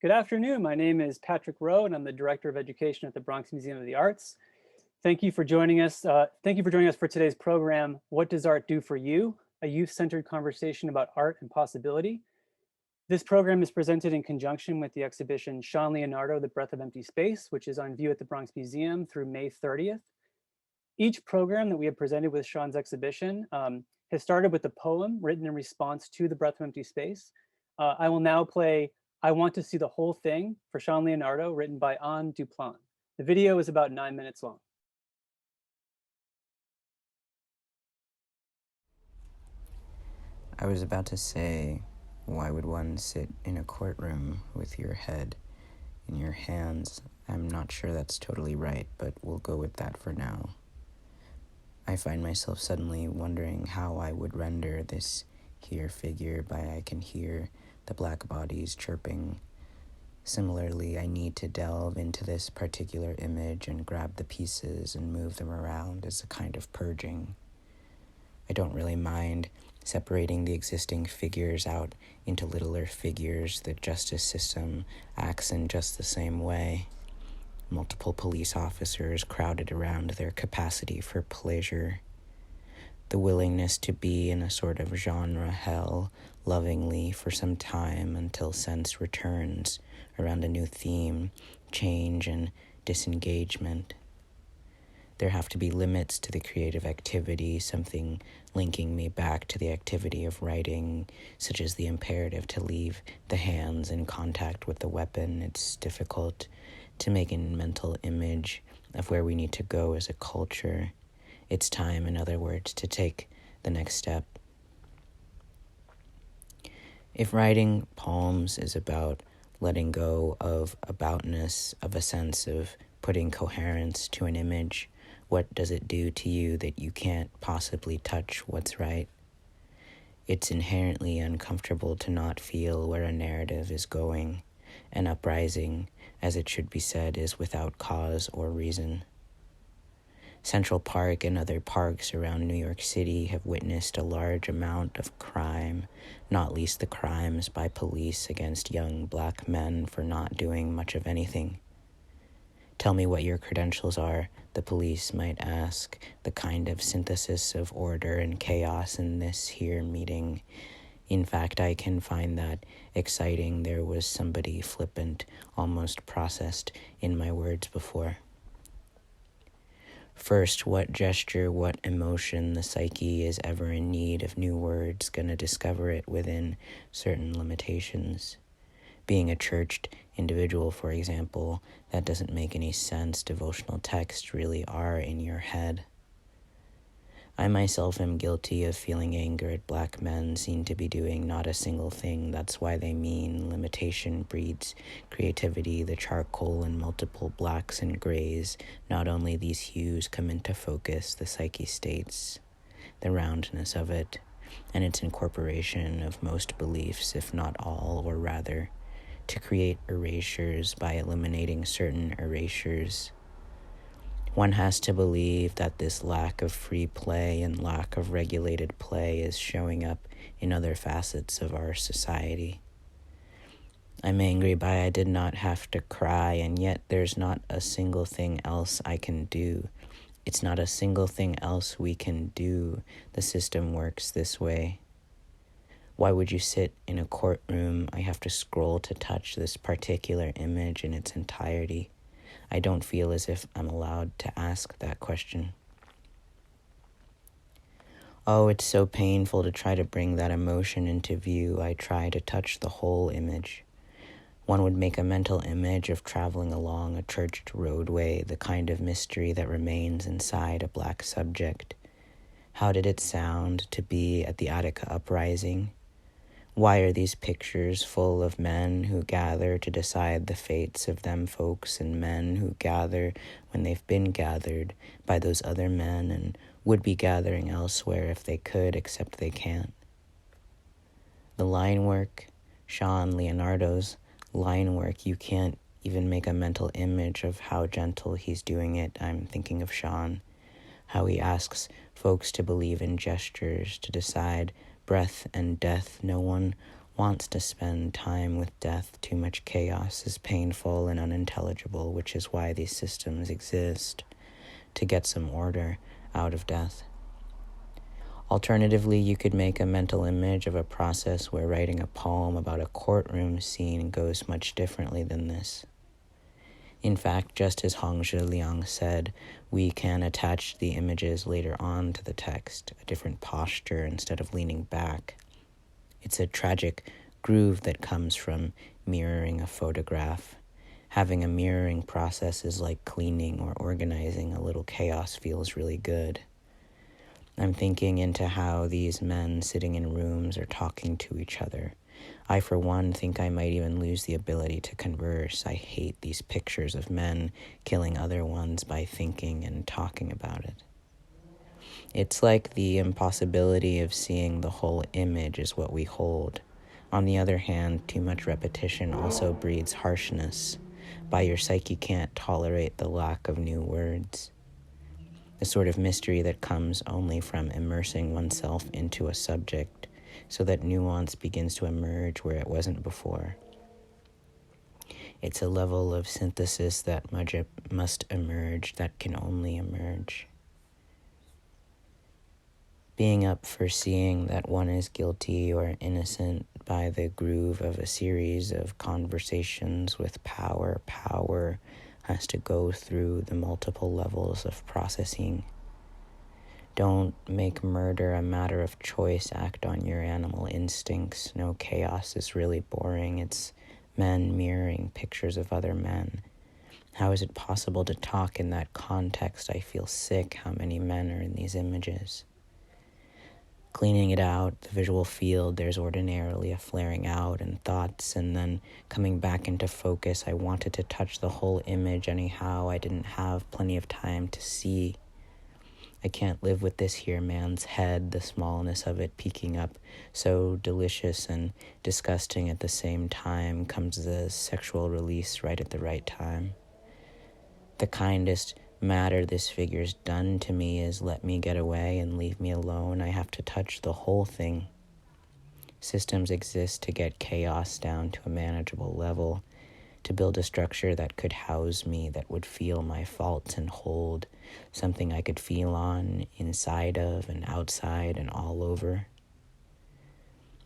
Good afternoon. My name is Patrick Rowe, and I'm the Director of Education at the Bronx Museum of the Arts. Thank you for joining us. For today's program, What Does Art Do for You? A youth-centered conversation about art and possibility. This program is presented in conjunction with the exhibition Shaun Leonardo, The Breath of Empty Space, which is on view at the Bronx Museum through May 30th. Each program that we have presented with Shaun's exhibition has started with a poem written in response to The Breath of Empty Space. I will now play I Want to See the Whole Thing for Shaun Leonardo, written by Anne Duplan. The video is about 9 minutes long. I was about to say, why would one sit in a courtroom with your head in your hands? I'm not sure that's totally right, but we'll go with that for now. I find myself suddenly wondering how I would render this here figure by I can hear the black bodies chirping. Similarly, I need to delve into this particular image and grab the pieces and move them around as a kind of purging. I don't really mind separating the existing figures out into littler figures. The justice system acts in just the same way. Multiple police officers crowded around their capacity for pleasure. The willingness to be in a sort of genre hell lovingly for some time until sense returns around a new theme, change and disengagement. There have to be limits to the creative activity, something linking me back to the activity of writing, such as the imperative to leave the hands in contact with the weapon. It's difficult to make a mental image of where we need to go as a culture. It's time, in other words, to take the next step. If writing poems is about letting go of aboutness, of a sense of putting coherence to an image, what does it do to you that you can't possibly touch what's right? It's inherently uncomfortable to not feel where a narrative is going. An uprising, as it should be said, is without cause or reason. Central Park and other parks around New York City have witnessed a large amount of crime, not least the crimes by police against young black men for not doing much of anything. Tell me what your credentials are, the police might ask, the kind of synthesis of order and chaos in this here meeting. In fact, I can find that exciting. There was somebody flippant, almost processed in my words before. First, what gesture, what emotion the psyche is ever in need of new words, gonna discover it within certain limitations. Being a churched individual, for example, that doesn't make any sense. Devotional texts really are in your head. I myself am guilty of feeling anger at black men seen to be doing not a single thing. That's why they mean limitation breeds creativity. The charcoal and multiple blacks and grays, not only these hues come into focus, the psyche states, the roundness of it, and its incorporation of most beliefs, if not all, or rather, to create erasures by eliminating certain erasures. One has to believe that this lack of free play and lack of regulated play is showing up in other facets of our society. I'm angry by I did not have to cry, and yet there's not a single thing else I can do. It's not a single thing else we can do. The system works this way. Why would you sit in a courtroom? I have to scroll to touch this particular image in its entirety. I don't feel as if I'm allowed to ask that question. Oh, it's so painful to try to bring that emotion into view. I try to touch the whole image. One would make a mental image of traveling along a churched roadway, the kind of mystery that remains inside a black subject. How did it sound to be at the Attica uprising? Why are these pictures full of men who gather to decide the fates of them folks, and men who gather when they've been gathered by those other men and would be gathering elsewhere if they could, except they can't? The line work, Shaun Leonardo's line work, you can't even make a mental image of how gentle he's doing it. I'm thinking of Shaun, how he asks folks to believe in gestures, to decide breath and death. No one wants to spend time with death. Too much chaos is painful and unintelligible, which is why these systems exist, to get some order out of death. Alternatively, you could make a mental image of a process where writing a poem about a courtroom scene goes much differently than this. In fact, just as Hongzhi Liang said, we can attach the images later on to the text, a different posture instead of leaning back. It's a tragic groove that comes from mirroring a photograph. Having a mirroring process is like cleaning or organizing. A little chaos feels really good. I'm thinking into how these men sitting in rooms are talking to each other. I, for one, think I might even lose the ability to converse. I hate these pictures of men killing other ones by thinking and talking about it. It's like the impossibility of seeing the whole image is what we hold. On the other hand, too much repetition also breeds harshness. By your psyche can't tolerate the lack of new words. The sort of mystery that comes only from immersing oneself into a subject so that nuance begins to emerge where it wasn't before. It's a level of synthesis that must emerge, that can only emerge. Being up for seeing that one is guilty or innocent by the groove of a series of conversations with power. Power has to go through the multiple levels of processing. Don't make murder a matter of choice. Act on your animal instincts. No chaos is really boring. It's men mirroring pictures of other men. How is it possible to talk in that context? I feel sick. How many men are in these images? Cleaning it out, the visual field, there's ordinarily a flaring out and thoughts, and then coming back into focus. I wanted to touch the whole image anyhow. I didn't have plenty of time to see. I can't live with this here man's head, the smallness of it peeking up, so delicious and disgusting at the same time. Comes the sexual release right at the right time. The kindest matter this figure's done to me is let me get away and leave me alone. I have to touch the whole thing. Systems exist to get chaos down to a manageable level, to build a structure that could house me, that would feel my faults and hold, something I could feel on, inside of and outside and all over.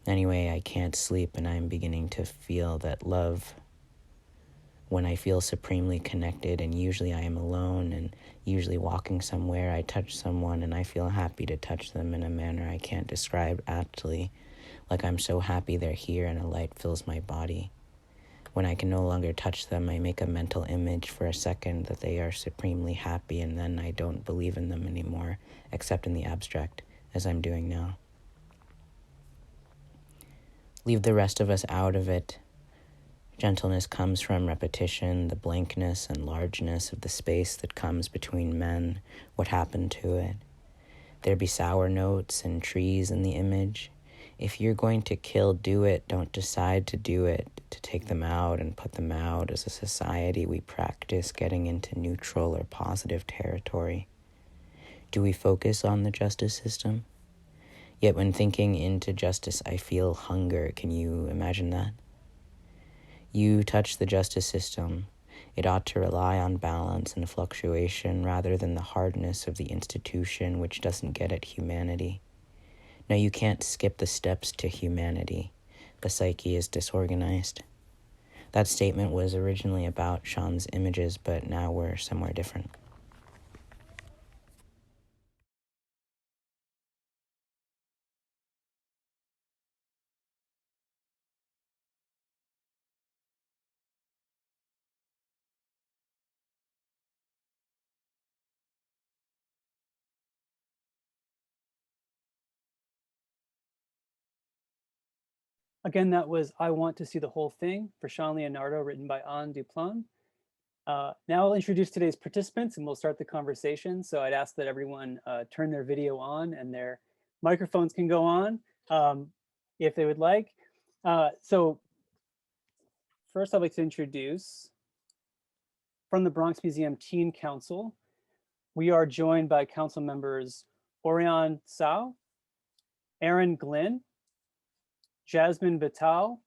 Anyway, I can't sleep and I'm beginning to feel that love, when I feel supremely connected, and usually I am alone and usually walking somewhere, I touch someone and I feel happy to touch them in a manner I can't describe aptly, like I'm so happy they're here and a light fills my body. When I can no longer touch them, I make a mental image for a second that they are supremely happy, and then I don't believe in them anymore, except in the abstract, as I'm doing now. Leave the rest of us out of it. Gentleness comes from repetition, the blankness and largeness of the space that comes between men. What happened to it? There be sour notes and trees in the image. If you're going to kill, do it. Don't decide to do it, to take them out and put them out. As a society, we practice getting into neutral or positive territory. Do we focus on the justice system? Yet when thinking into justice, I feel hunger. Can you imagine that? You touch the justice system. It ought to rely on balance and fluctuation rather than the hardness of the institution which doesn't get at humanity. No, you can't skip the steps to humanity. The psyche is disorganized. That statement was originally about Shaun's images, but now we're somewhere different. Again, that was I Want to See the Whole Thing for Shaun Leonardo, written by Anne Duplan. Now I'll introduce today's participants and we'll start the conversation. So I'd ask that everyone turn their video on and their microphones can go on if they would like. So first I'd like to introduce, from the Bronx Museum Teen Council, we are joined by council members Orion Tsao, Aaron Glynn, Jasmine Vital,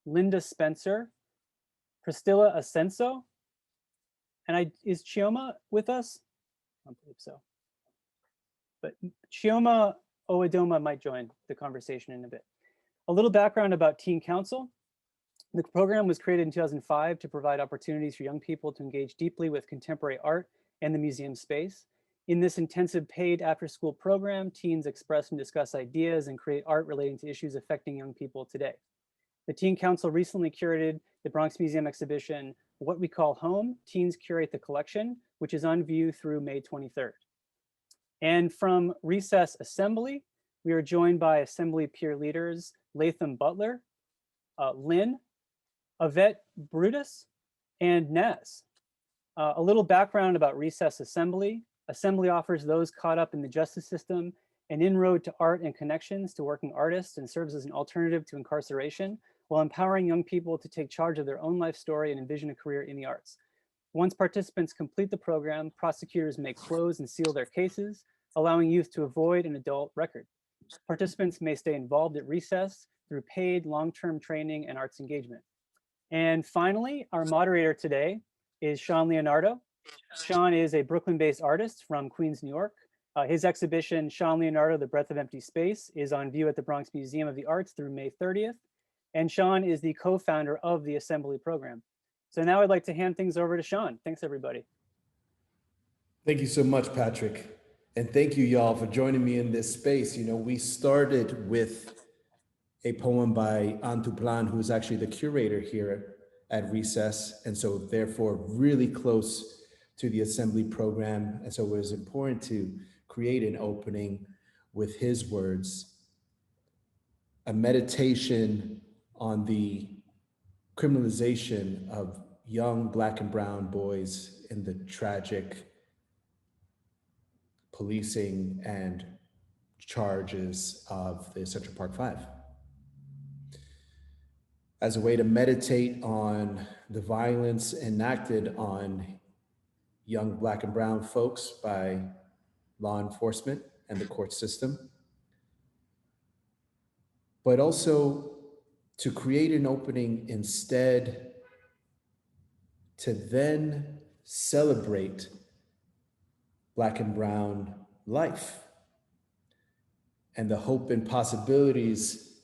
Linda Spencer, Priscilla Asenso, and is Chioma with us? I don't believe so. But Chioma Oedoma might join the conversation in a bit. A little background about Teen Council. The program was created in 2005 to provide opportunities for young people to engage deeply with contemporary art and the museum space. In this intensive paid after-school program, teens express and discuss ideas and create art relating to issues affecting young people today. The Teen Council recently curated the Bronx Museum exhibition, What We Call Home, Teens Curate the Collection, which is on view through May 23rd. And from Recess Assembly, we are joined by Assembly peer leaders, Latham Butler, Lynn, Yvette Brutus, and Naz. A little background about Recess Assembly. Assembly offers those caught up in the justice system an inroad to art and connections to working artists, and serves as an alternative to incarceration while empowering young people to take charge of their own life story and envision a career in the arts. Once participants complete the program, prosecutors may close and seal their cases, allowing youth to avoid an adult record. Participants may stay involved at Recess through paid long-term training and arts engagement. And finally, our moderator today is Shaun Leonardo. Shaun is a Brooklyn-based artist from Queens, New York. His exhibition, Shaun Leonardo, The Breath of Empty Space, is on view at the Bronx Museum of the Arts through May 30th. And Shaun is the co-founder of the Assembly program. So now I'd like to hand things over to Shaun. Thanks, everybody. Thank you so much, Patrick. And thank you, y'all, for joining me in this space. You know, we started with a poem by Antuplan, who's actually the curator here at Recess, and so therefore really close to the Assembly program. And so it was important to create an opening with his words, a meditation on the criminalization of young Black and brown boys in the tragic policing and charges of the Central Park Five. As a way to meditate on the violence enacted on young Black and brown folks by law enforcement and the court system, but also to create an opening instead to then celebrate Black and brown life and the hope and possibilities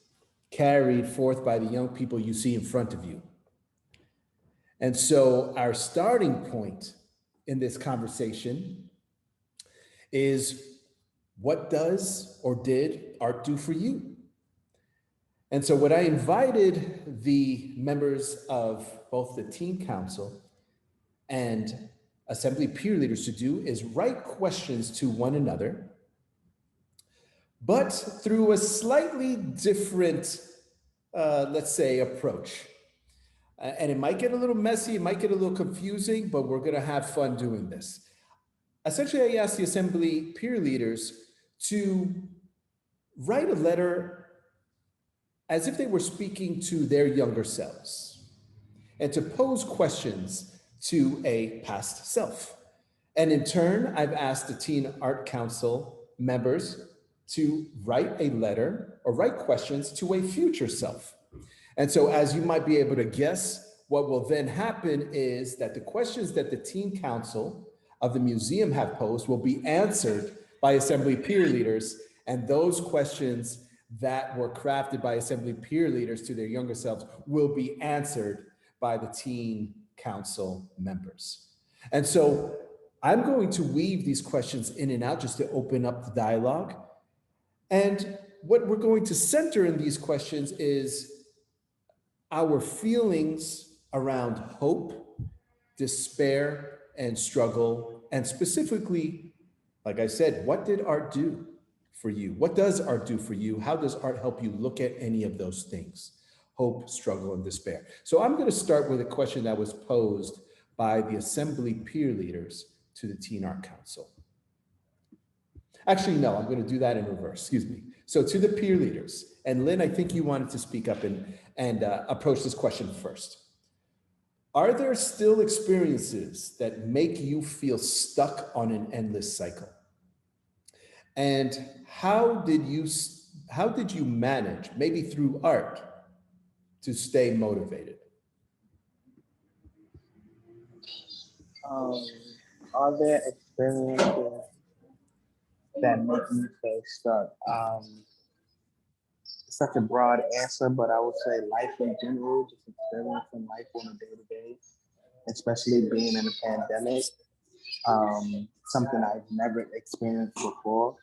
carried forth by the young people you see in front of you. And so our starting point in this conversation is, what does or did art do for you? And so what I invited the members of both the Teen Council and Assembly peer leaders to do is write questions to one another, but through a slightly different, let's say, approach. And it might get a little messy, it might get a little confusing, but we're gonna have fun doing this. Essentially, I asked the Assembly peer leaders to write a letter as if they were speaking to their younger selves, and to pose questions to a past self. And in turn, I've asked the Teen Art Council members to write a letter or write questions to a future self. And so, as you might be able to guess, what will then happen is that the questions that the Teen Council of the museum have posed will be answered by Assembly peer leaders, and those questions that were crafted by Assembly peer leaders to their younger selves will be answered by the Teen Council members. And so I'm going to weave these questions in and out just to open up the dialogue. And what we're going to center in these questions is our feelings around hope, despair, and struggle. And specifically, like I said, what did art do for you? What does art do for you? How does art help you look at any of those things? Hope, struggle, and despair. So I'm going to start with a question that was posed by the Assembly peer leaders to the Teen Art Council. Actually, no, I'm going to do that in reverse, excuse me. So to the peer leaders, and Lynn, I think you wanted to speak up and approach this question first. Are there still experiences that make you feel stuck on an endless cycle? And how did you how did you manage, maybe through art, to stay motivated? Are there experiences that make me feel stuck? Such a broad answer, but I would say life in general, just experiencing life on a day-to-day, especially being in a pandemic, something I've never experienced before.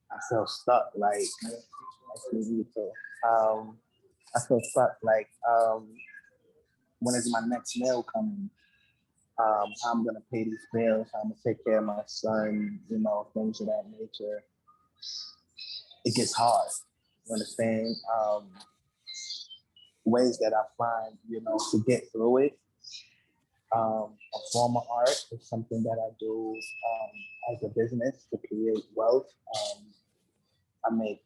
I feel stuck, like, I feel stuck, like, when is my next meal coming? How I'm gonna pay these bills, how I'm gonna take care of my son, things of that nature. It gets hard, you understand? Ways that I find, to get through it. A form of art is something that I do as a business to create wealth. I make,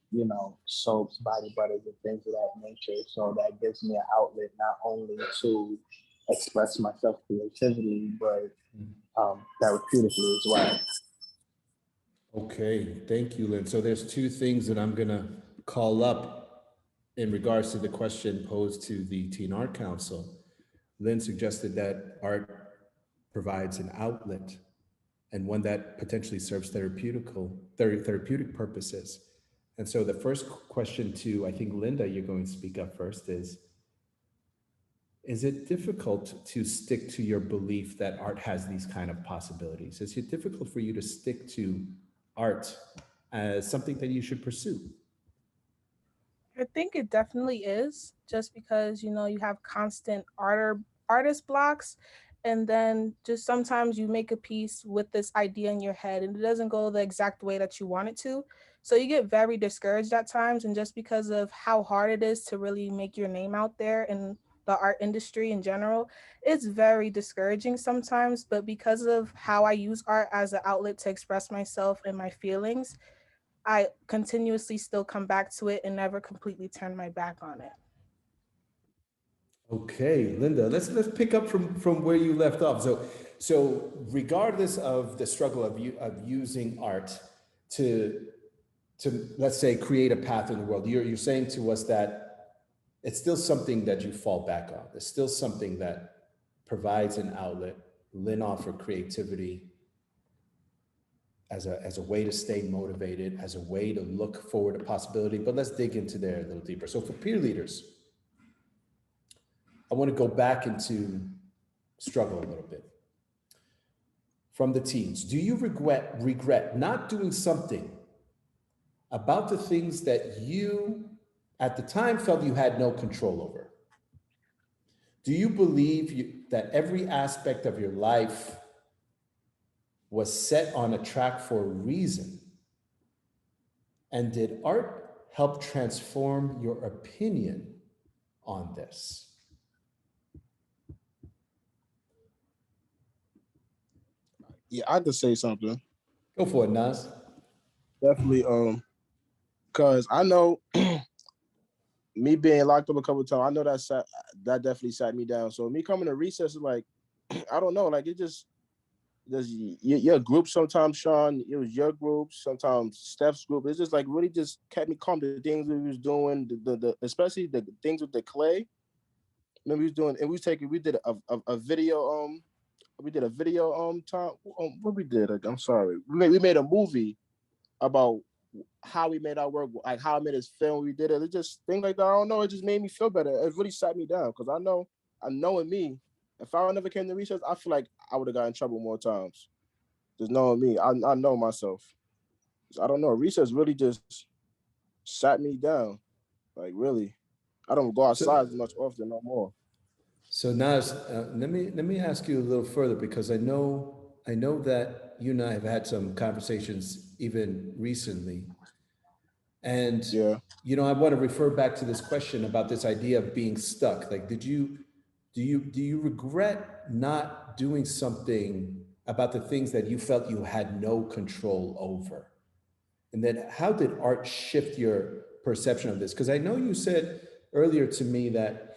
soaps, body butters, and things of that nature. So that gives me an outlet not only to express myself creatively, but therapeutically as well. Okay, thank you, Lynn. So there's two things that I'm gonna call up in regards to the question posed to the Teen Art Council. Lynn suggested that art provides an outlet and one that potentially serves therapeutic purposes. And so the first question to, I think, Linda, you're going to speak up first, is it difficult to stick to your belief that art has these kind of possibilities? Is it difficult for you to stick to art as something that you should pursue? I think it definitely is, just because you have constant artist blocks, and then just sometimes you make a piece with this idea in your head and it doesn't go the exact way that you want it to. So you get very discouraged at times, and just because of how hard it is to really make your name out there in the art industry in general, it's very discouraging sometimes. But because of how I use art as an outlet to express myself and my feelings, I continuously still come back to it and never completely turn my back on it. Okay, Linda, let's pick up from where you left off. So regardless of the struggle of using art to let's say create a path in the world, you're saying to us that it's still something that you fall back on. It's still something that provides an outlet. Lynn offered creativity as a way to stay motivated, as a way to look forward to possibility. But let's dig into there a little deeper. So for peer leaders, I want to go back into struggle a little bit. From the teens, do you regret not doing something about the things that you at the time felt you had no control over? Do you believe that every aspect of your life was set on a track for a reason? And did art help transform your opinion on this? Yeah, I could say something. Go for it, Nas. Definitely, because I know me being locked up a couple of times, I know that definitely sat me down. So me coming to recess is like, I don't know, like it just there's your group sometimes, Shaun, it was your group, sometimes Steph's group. It's just like really just kept me calm. The things we was doing, the especially the things with the clay. Remember we was doing, and we did a video, we did a video time, what we did, I'm sorry. We made a movie about how we made our work, like how I made this film, we did it. It just things like that. I don't know. It just made me feel better. It really sat me down because I know in me, if I never came to research, I feel like I would have gotten in trouble more times. Just knowing me, I know myself. I don't know. Research really just sat me down. Like really, I don't go outside as much often no more. So Nas, let me ask you a little further, because I know that you and I have had some conversations even recently. And yeah, I want to refer back to this question about this idea of being stuck. Like, do you regret not doing something about the things that you felt you had no control over? And then how did art shift your perception of this? Because I know you said earlier to me that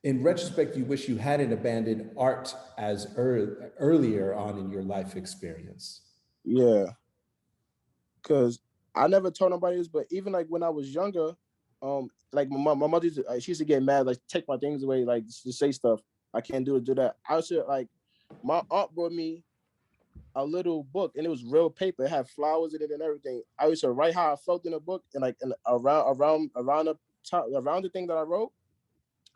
in retrospect, you wish you hadn't abandoned art as earlier on in your life experience. yeah. Because I never told nobody this, but even like when I was younger, like my mother she used to get mad, like take my things away, like to say stuff. I can't do that. I should like my aunt brought me a little book and it was real paper. It had flowers in it and everything. I used to write how I felt in the book and like around the thing that I wrote,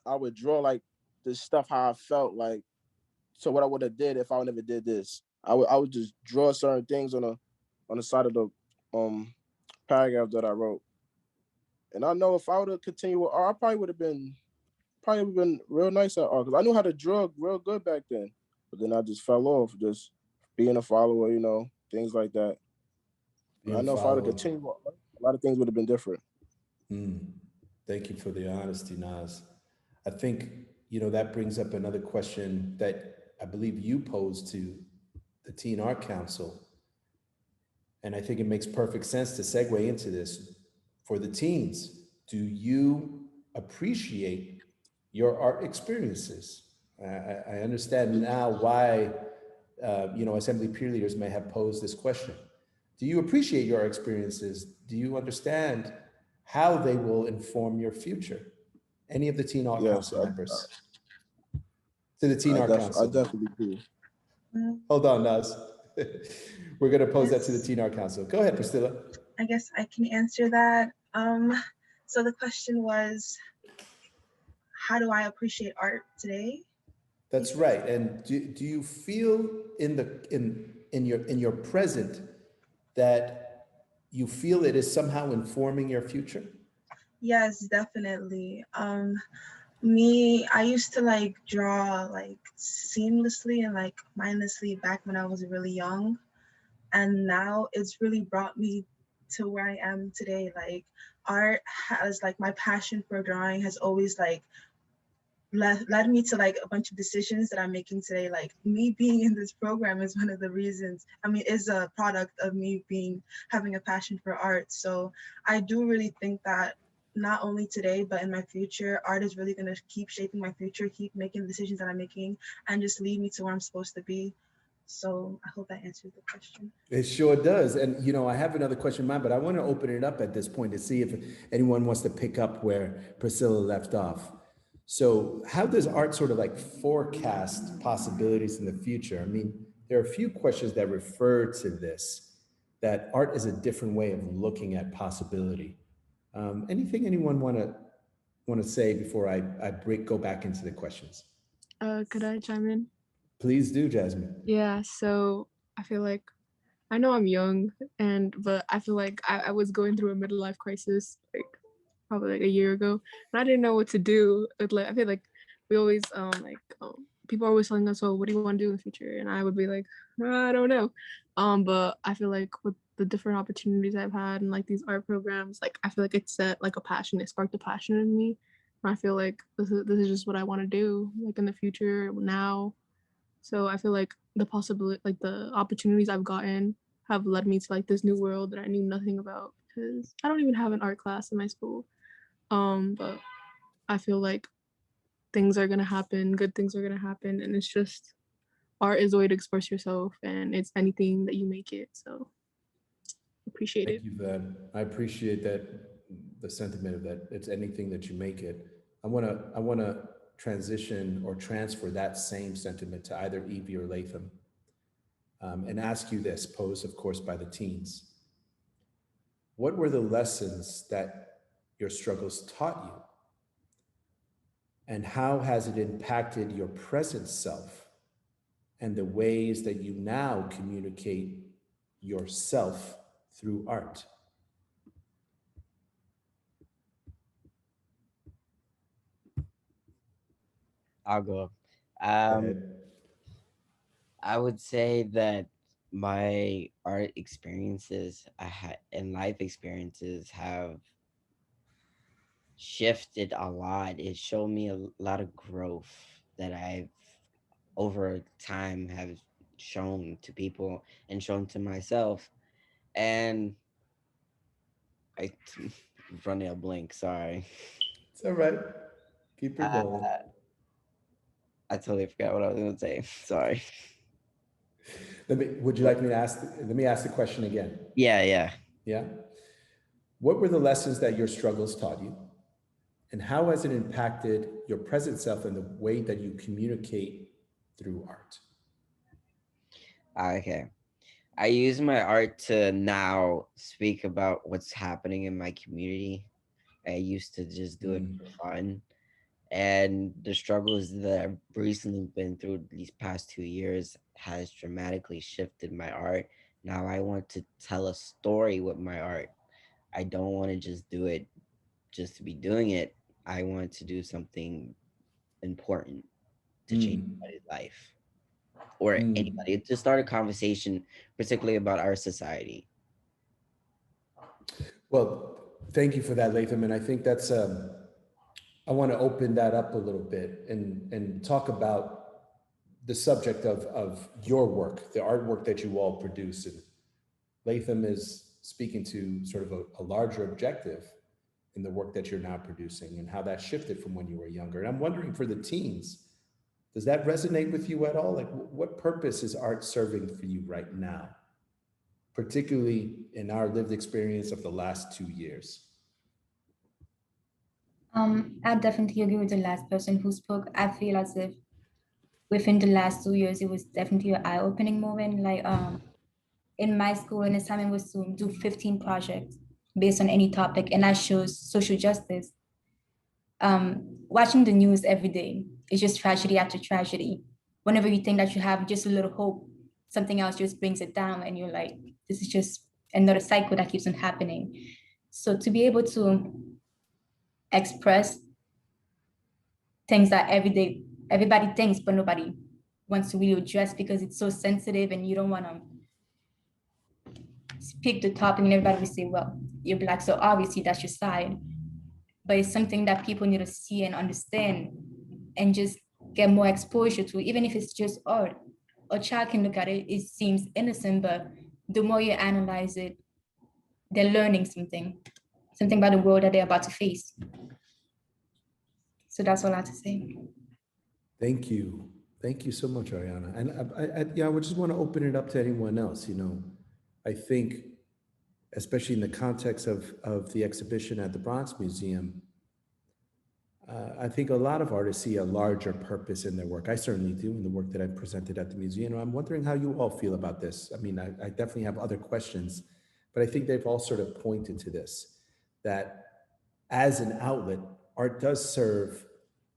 I would draw like the stuff how I felt like. So what I would have did if I never did this, I would just draw certain things on the side of the paragraph that I wrote. And I know if I would have continued with art, I probably would have been real nice at art because I knew how to draw real good back then. But then I just fell off, just being a follower, things like that. But I know if I would have continued, a lot of things would have been different. Thank you for the honesty, Naz. I think, that brings up another question that I believe you posed to the Teen Art Council. And I think it makes perfect sense to segue into this. For the teens, do you appreciate your art experiences? I understand now why, Assembly peer leaders may have posed this question. Do you appreciate your experiences? Do you understand how they will inform your future? Any of the Teen Art Council members? To the Teen Art Council. I definitely do. Hold on, Naz. We're going to pose that to the Teen Art Council. Go ahead, Priscilla. I guess I can answer that. So the question was, how do I appreciate art today? That's right. And do you feel in your present that you feel it is somehow informing your future? Yes, definitely. I used to draw seamlessly and mindlessly back when I was really young. And now it's really brought me to where I am today. Art has my passion for drawing has always led me to a bunch of decisions that I'm making today. Me being in this program is one of the reasons. Is a product of me having a passion for art. So I do really think that not only today, but in my future, art is really going to keep shaping my future, keep making the decisions that I'm making, and just lead me to where I'm supposed to be. So I hope that answers the question. It sure does. And, I have another question in mind, but I want to open it up at this point to see if anyone wants to pick up where Priscilla left off. So how does art sort of forecast possibilities in the future? There are a few questions that refer to this, that art is a different way of looking at possibility. Anything anyone want to say before I go back into the questions? Could I chime in? Please do, Jasmine. Yeah, so I feel like I know I'm young, but I feel like I was going through a midlife crisis probably a year ago, and I didn't know what to do. I feel like we always people are always telling us, "Oh, what do you want to do in the future?" And I would be like, I don't know. But I feel like with the different opportunities I've had and these art programs, I feel like it set a passion. It sparked a passion in me, and I feel like this is just what I want to do in the future now. So I feel like the possibility, the opportunities I've gotten have led me to this new world that I knew nothing about, because I don't even have an art class in my school. But I feel like things are gonna happen, good things are gonna happen, and it's just art is a way to express yourself, and it's anything that you make it. So appreciate it. Thank you for that. I appreciate that, the sentiment of that. It's anything that you make it. I wanna transition or transfer that same sentiment to either Evie or Latham, and ask you this, posed of course by the teens. What were the lessons that your struggles taught you? And how has it impacted your present self and the ways that you now communicate yourself through art? I'll go. I would say that my art experiences and life experiences have shifted a lot. It showed me a lot of growth that I've over time have shown to people and shown to myself. And I running a blink, sorry. It's all right. Keep it going. I totally forgot what I was gonna say. Sorry. Would you like me to ask? Let me ask the question again. Yeah. Yeah. What were the lessons that your struggles taught you? And how has it impacted your present self and the way that you communicate through art? Okay. I use my art to now speak about what's happening in my community. I used to just do it for fun. And the struggles that I've recently been through these past 2 years has dramatically shifted my art. Now I want to tell a story with my art. I don't want to just do it just to be doing it. I want to do something important to change Mm. somebody's life or Mm. anybody, to start a conversation, particularly about our society. Well, thank you for that, Latham. And I think that's, I want to open that up a little bit and talk about the subject of your work, the artwork that you all produce. And Latham is speaking to sort of a larger objective in the work that you're now producing and how that shifted from when you were younger. And I'm wondering for the teens, does that resonate with you at all? Like, what purpose is art serving for you right now, particularly in our lived experience of the last 2 years? I definitely agree with the last person who spoke. I feel as if within the last 2 years, it was definitely an eye-opening moment. Like in my school, an assignment was to do 15 projects based on any topic, and I chose social justice. Watching the news every day is just tragedy after tragedy. Whenever you think that you have just a little hope, something else just brings it down, and you're like, this is just another cycle that keeps on happening. So to be able to express things that every day everybody thinks, but nobody wants to really address because it's so sensitive, and you don't want to speak the topic, and everybody will say, well, you're Black, so obviously that's your side. But it's something that people need to see and understand and just get more exposure to, even if it's just art. A child can look at it, it seems innocent, but the more you analyze it, they're learning something about the world that they're about to face. So that's all I have to say. Thank you. Thank you so much, Ariana. And yeah, I would just want to open it up to anyone else. You know, I think, especially in the context of the exhibition at the Bronx Museum, I think a lot of artists see a larger purpose in their work. I certainly do in the work that I've presented at the museum. I'm wondering how you all feel about this. I mean, I definitely have other questions, but I think they've all sort of pointed to this, that as an outlet, art does serve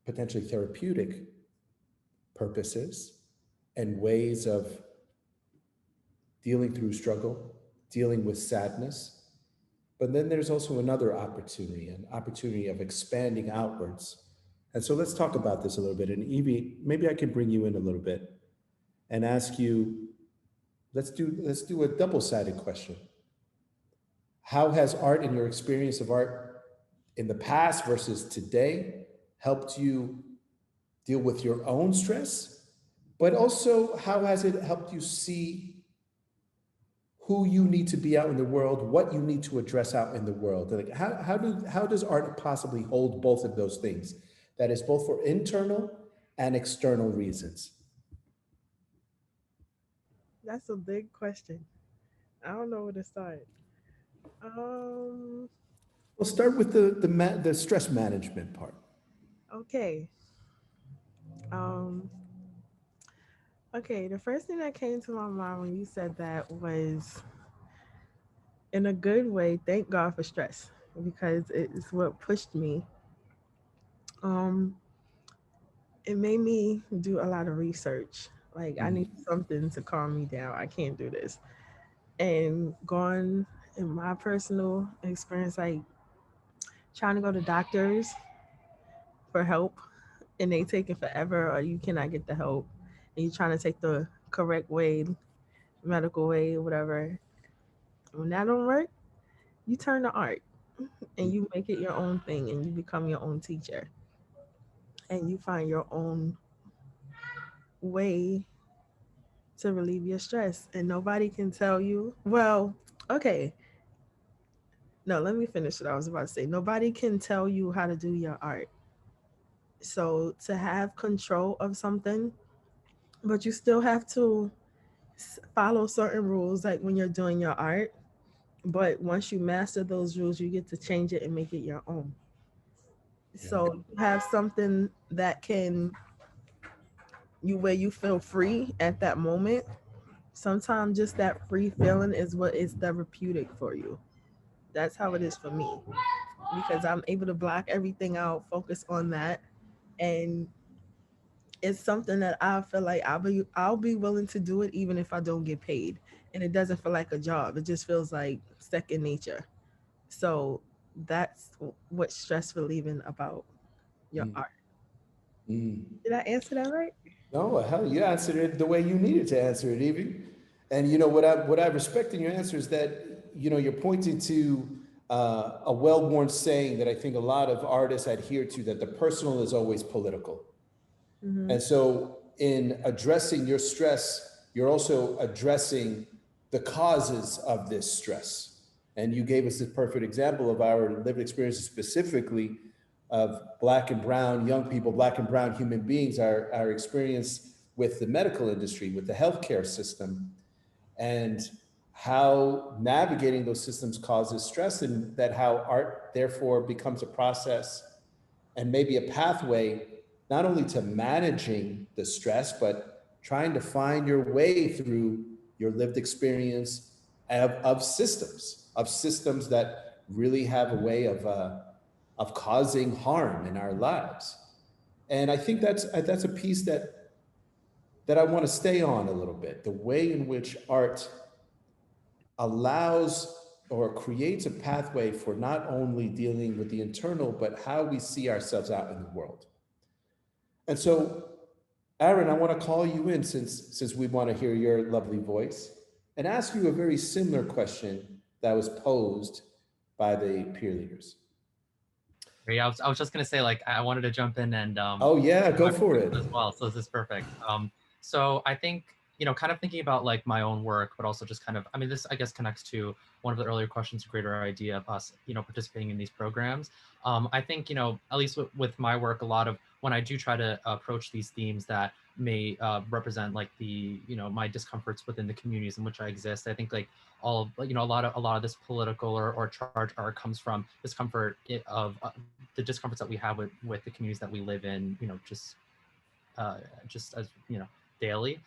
potentially therapeutic purposes and ways of dealing through struggle, dealing with sadness. But then there's also another opportunity, an opportunity of expanding outwards. And so let's talk about this a little bit. And Evie, maybe I can bring you in a little bit and ask you, let's do a double-sided question. How has art and your experience of art in the past versus today helped you deal with your own stress? But also, how has it helped you see who you need to be out in the world, what you need to address out in the world? Like, how does art possibly hold both of those things? That is both for internal and external reasons. That's a big question. I don't know where to start. We'll start with the stress management part. Okay. Okay, the first thing that came to my mind when you said that was, in a good way, thank God for stress, because it's what pushed me. Um, it made me do a lot of research. Like, I need something to calm me down. I can't do this. And going in my personal experience, like trying to go to doctors for help, and they taking forever, or you cannot get the help, and you're trying to take the correct way, medical way, or whatever. When that don't work, you turn to art and you make it your own thing, and you become your own teacher, and you find your own way to relieve your stress. And nobody can tell you, well, okay, no, let me finish what I was about to say. Nobody can tell you how to do your art. So to have control of something, but you still have to follow certain rules, like when you're doing your art, But once you master those rules, you get to change it and make it your own. So you have something that can you where you feel free at that moment. Sometimes just that free feeling is what is therapeutic for you. That's how it is for me because I'm able to block everything out, focus on that, and it's something that I feel like I'll be willing to do it even if I don't get paid, and it doesn't feel like a job. It just feels like second nature. So that's what's stress relieving about your art. Did I answer that right? No, hell, you answered it the way you needed to answer it, Evie. And you know what I respect in your answer is that you're pointing to a well-worn saying that I think a lot of artists adhere to, that the personal is always political. Mm-hmm. And so in addressing your stress, you're also addressing the causes of this stress. And you gave us the perfect example of our lived experiences, specifically of Black and brown young people, Black and brown human beings, our experience with the medical industry, with the healthcare system, and how navigating those systems causes stress, and that how art therefore becomes a process and maybe a pathway not only to managing the stress, but trying to find your way through your lived experience of systems that really have a way of causing harm in our lives. And I think that's a piece that I want to stay on a little bit, the way in which art allows or creates a pathway for not only dealing with the internal, but how we see ourselves out in the world. And so, Aaron, I want to call you in since we want to hear your lovely voice and ask you a very similar question that was posed by the peer leaders. Yeah, I was just gonna say, like, I wanted to jump in and Oh yeah, go for it. as well. So this is perfect. So I think, kind of thinking about like my own work, but also just kind of, I mean, this I guess connects to one of the earlier questions, a greater idea of us, participating in these programs. I think, at least with my work, a lot of when I do try to approach these themes that may represent like the, my discomforts within the communities in which I exist, I think like all of, a lot of this political or charge art comes from discomfort of the discomforts that we have with the communities that we live in, just as daily.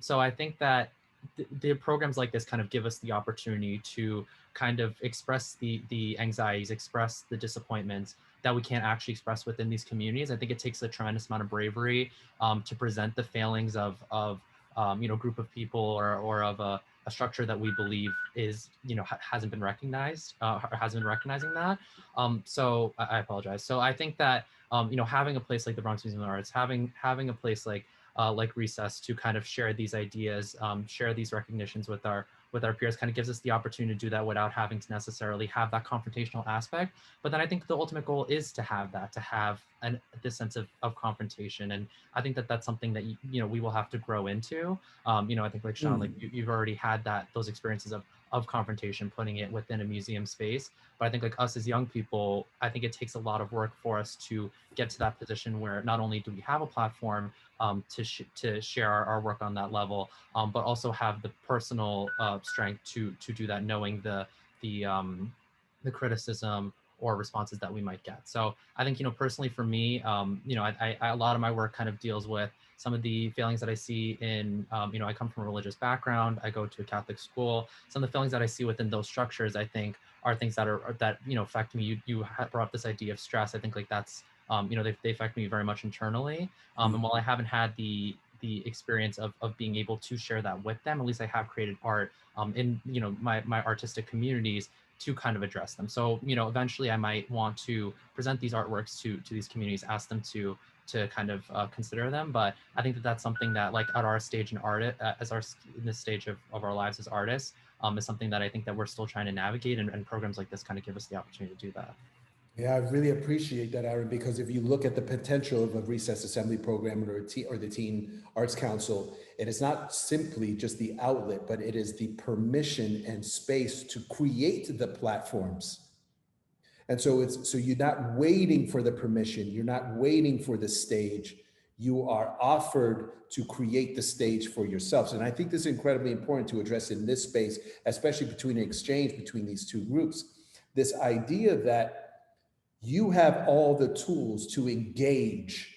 So I think that the programs like this kind of give us the opportunity to kind of express the anxieties, express the disappointments that we can't actually express within these communities. I think it takes a tremendous amount of bravery to present the failings of group of people or of a structure that we believe is hasn't been recognized or hasn't been recognizing that. So I apologize. So I think that having a place like the Bronx Museum of Arts, having a place like Recess to kind of share these ideas, share these recognitions with our peers, kind of gives us the opportunity to do that without having to necessarily have that confrontational aspect. But then I think the ultimate goal is to have this sense of confrontation. And I think that that's something that, we will have to grow into. I think like Shaun, like you've already had those experiences of confrontation, putting it within a museum space. But I think like us as young people, I think it takes a lot of work for us to get to that position where not only do we have a platform to share our work on that level, but also have the personal strength to do that, knowing the criticism or responses that we might get. So I think, personally for me, I a lot of my work kind of deals with some of the failings that I see in, I come from a religious background, I go to a Catholic school. Some of the failings that I see within those structures, I think, are things that affect me. You brought up this idea of stress. I think like that's, they affect me very much internally. And while I haven't had the experience of being able to share that with them, at least I have created art in my artistic communities to kind of address them. So eventually I might want to present these artworks to these communities, ask them to kind of consider them. But I think that that's something that, like, at our stage in art, in this stage of our lives as artists, is something that I think that we're still trying to navigate, and programs like this kind of give us the opportunity to do that. Yeah, I really appreciate that, Aaron, because if you look at the potential of a Recess Assembly program or the Teen Arts Council, it is not simply just the outlet, but it is the permission and space to create the platforms. And so so you're not waiting for the permission, you're not waiting for the stage, you are offered to create the stage for yourselves. And I think this is incredibly important to address in this space, especially between an exchange between these two groups. This idea that you have all the tools to engage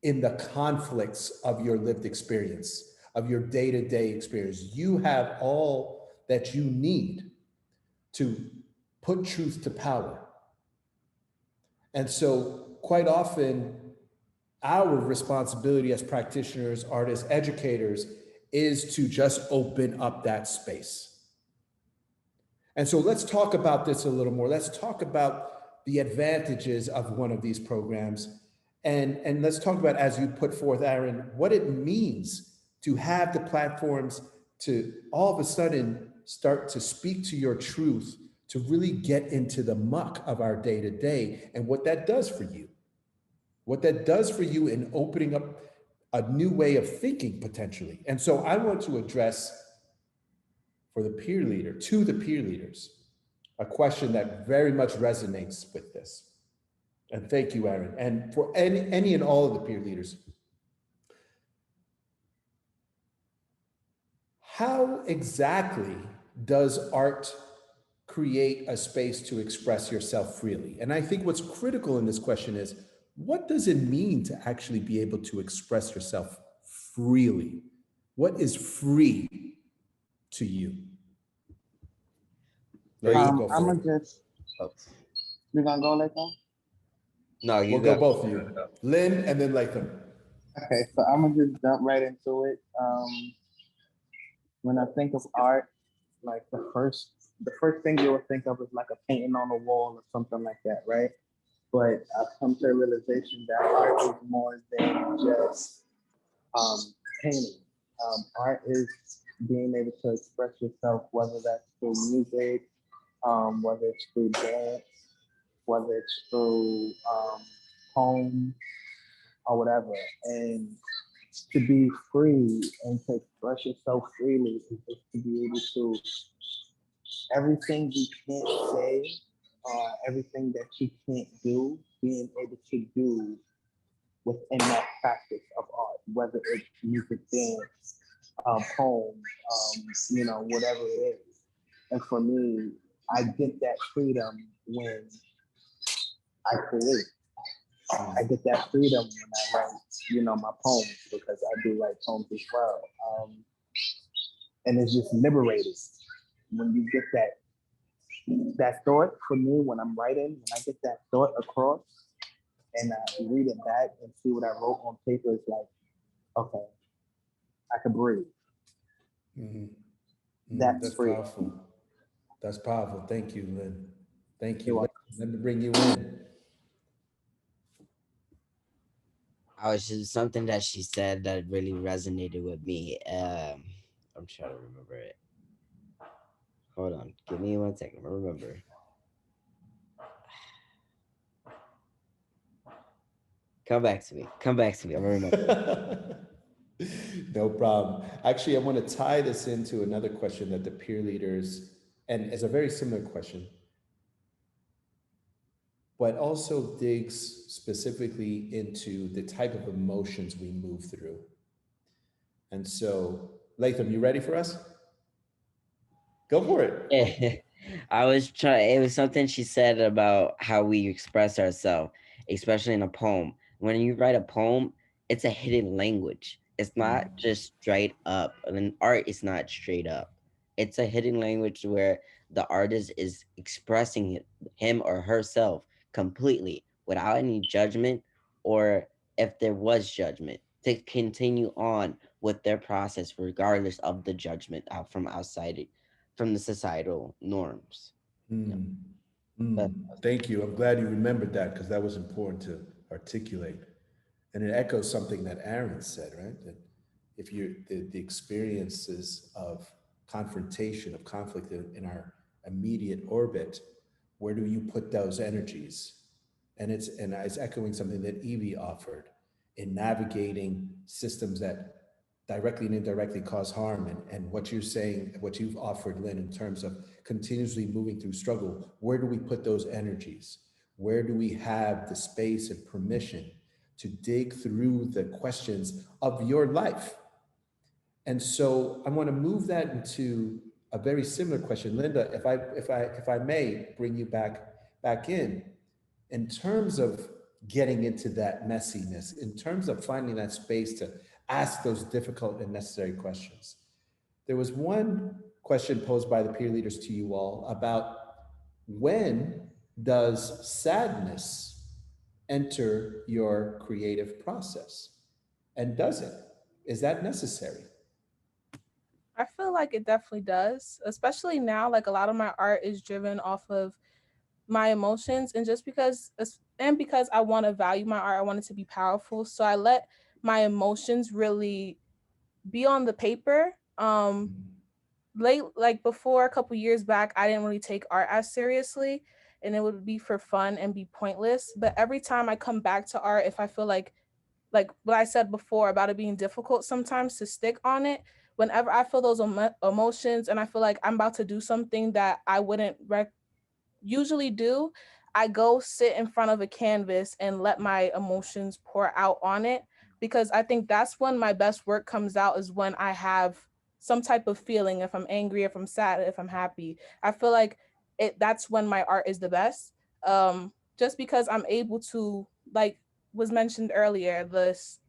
in the conflicts of your lived experience, of your day-to-day experience. You have all that you need to put truth to power. And so quite often, our responsibility as practitioners, artists, educators, is to just open up that space. And so let's talk about this a little more. Let's talk about the advantages of one of these programs. And let's talk about, as you put forth, Aaron, what it means to have the platforms to all of a sudden start to speak to your truth, to really get into the muck of our day-to-day, and what that does for you. What that does for you in opening up a new way of thinking, potentially. And so I want to address to the peer leaders, a question that very much resonates with this. And thank you, Aaron. And for any and all of the peer leaders, how exactly does art create a space to express yourself freely? And I think what's critical in this question is, what does it mean to actually be able to express yourself freely? What is free to you? I'm gonna just. We're gonna go Latham? No, We'll go both of you. Lynn and then Latham. Okay, so I'm gonna just jump right into it. When I think of art, like the first thing you would think of is like a painting on a wall or something like that, right? But I've come to a realization that art is more than just painting. Art is being able to express yourself, whether that's through music, whether it's through dance, whether it's through poems or whatever. And to be free and to express yourself freely is just to be able to, everything you can't say, everything that you can't do, being able to do within that practice of art, whether it's music, dance, poem, whatever it is. And for me, I get that freedom when I create. I get that freedom when I write, my poems, because I do write poems as well. And it's just liberating when you get that thought. For me, when I'm writing, when I get that thought across and I read it back and see what I wrote on paper, it's like, okay, I can breathe. That's powerful. That's powerful. Thank you, Lynn. Thank you. Let me bring you in. I was just something that she said that really resonated with me. I'm trying to remember it. Hold on, give me 1 second. I remember. Come back to me. I remember. No problem. Actually, I want to tie this into another question that the peer leaders, and it's a very similar question, but also digs specifically into the type of emotions we move through. And so, Latham, you ready for us? Go for it. I was trying. It was something she said about how we express ourselves, especially in a poem. When you write a poem, it's a hidden language. It's not just straight up. I mean, art is not straight up. It's a hidden language where the artist is expressing him or herself completely without any judgment, or if there was judgment, to continue on with their process regardless of the judgment out from outside, from the societal norms. Thank you. I'm glad you remembered that, because that was important to articulate. And it echoes something that Aaron said, right? That if you're the experiences of confrontation, of conflict in our immediate orbit, where do you put those energies? And it's echoing something that Evie offered in navigating systems that directly and indirectly cause harm. And what you're saying, what you've offered, Lynn, in terms of continuously moving through struggle, where do we put those energies? Where do we have the space and permission to dig through the questions of your life. And so I want to move that into a very similar question. Linda, if I may bring you back in terms of getting into that messiness, in terms of finding that space to ask those difficult and necessary questions. There was one question posed by the peer leaders to you all about when does sadness enter your creative process? And does it? Is that necessary? I feel like it definitely does, especially now. Like a lot of my art is driven off of my emotions, and just because I want to value my art, I want it to be powerful. So I let my emotions really be on the paper. Late like before a couple years back, I didn't really take art as seriously, and it would be for fun and be pointless. But every time I come back to art, if I feel like what I said before about it being difficult sometimes to stick on it, whenever I feel those emotions and I feel like I'm about to do something that I wouldn't usually do, I go sit in front of a canvas and let my emotions pour out on it, because I think that's when my best work comes out, is when I have some type of feeling. If I'm angry, if I'm sad, if I'm happy, I feel like that's when my art is the best. Just because I'm able to, like was mentioned earlier, this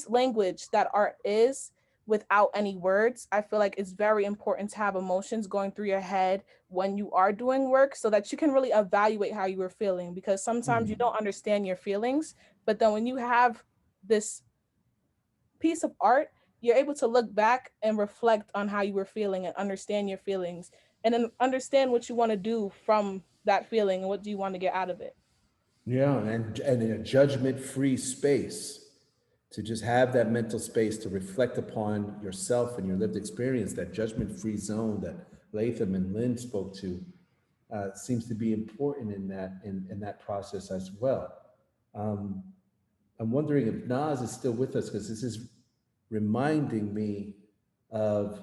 language that art is without any words. I feel like it's very important to have emotions going through your head when you are doing work, so that you can really evaluate how you were feeling, because sometimes you don't understand your feelings, but then when you have this piece of art, you're able to look back and reflect on how you were feeling and understand your feelings, and then understand what you want to do from that feeling and what do you want to get out of it. Yeah, and in a judgment-free space, to just have that mental space to reflect upon yourself and your lived experience, that judgment-free zone that Latham and Lynn spoke to, seems to be important in that process as well. Um, I'm wondering if Nas is still with us, because this is reminding me of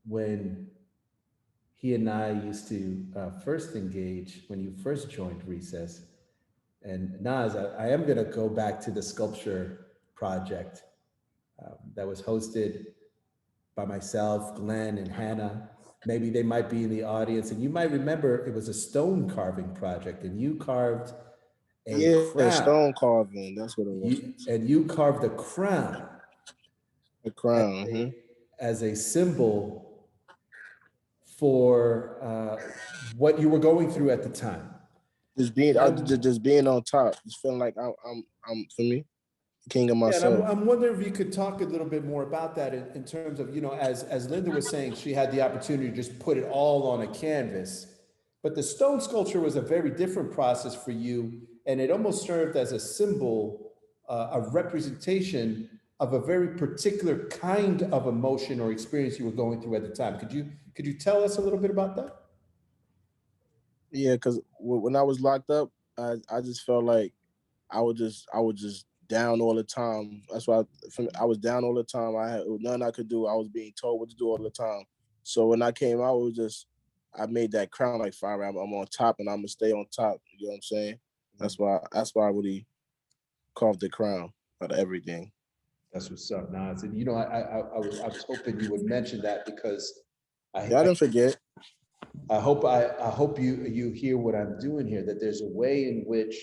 when he and I used to first engage when you first joined Recess. And Nas, I am going to go back to the sculpture project that was hosted by myself, Glenn, and Hannah. Maybe they might be in the audience, and you might remember it was a stone carving project, and you carved a crown. Stone carving. That's what it was. You carved a crown. A crown. As a symbol for what you were going through at the time. Just being on top, just feeling like I'm for me, king of myself. And I'm wondering if you could talk a little bit more about that in terms of, as Linda was saying, she had the opportunity to just put it all on a canvas, but the stone sculpture was a very different process for you, and it almost served as a symbol, a representation of a very particular kind of emotion or experience you were going through at the time. Could you tell us a little bit about that? Yeah, because when I was locked up, I just felt like I was just down all the time. That's why I was down all the time. I had nothing I could do. I was being told what to do all the time. So when I came out, it was just, I made that crown like fire. I'm on top, and I'm gonna stay on top. You know what I'm saying? That's why I really carved the crown out of everything. That's what's up, Nas. And I was hoping you would mention that, because I didn't forget. I hope you hear what I'm doing here, that there's a way in which,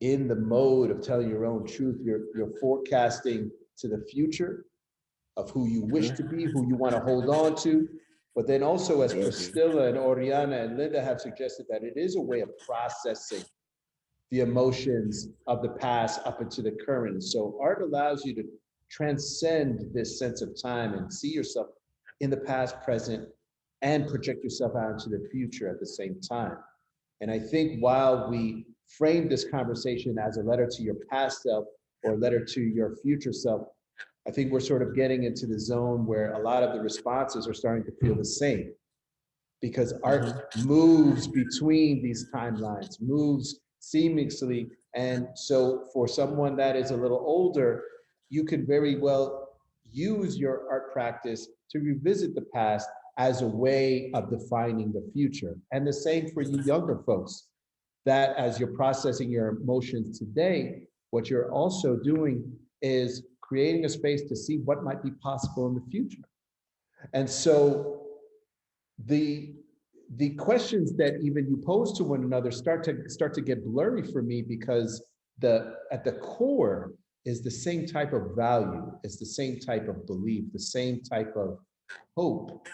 in the mode of telling your own truth, you're forecasting to the future of who you wish to be, who you want to hold on to. But then also, as Priscilla and Oriana and Linda have suggested, that it is a way of processing the emotions of the past up into the current. So art allows you to transcend this sense of time and see yourself in the past, present, and project yourself out into the future at the same time. And I think while we frame this conversation as a letter to your past self or a letter to your future self, I think we're sort of getting into the zone where a lot of the responses are starting to feel the same, because art moves between these timelines, moves seamlessly. And so for someone that is a little older, you can very well use your art practice to revisit the past as a way of defining the future. And the same for you younger folks. that as you're processing your emotions today, what you're also doing is creating a space to see what might be possible in the future. And so the questions that even you pose to one another start to get blurry for me, because at the core is the same type of value, it's the same type of belief, the same type of hope,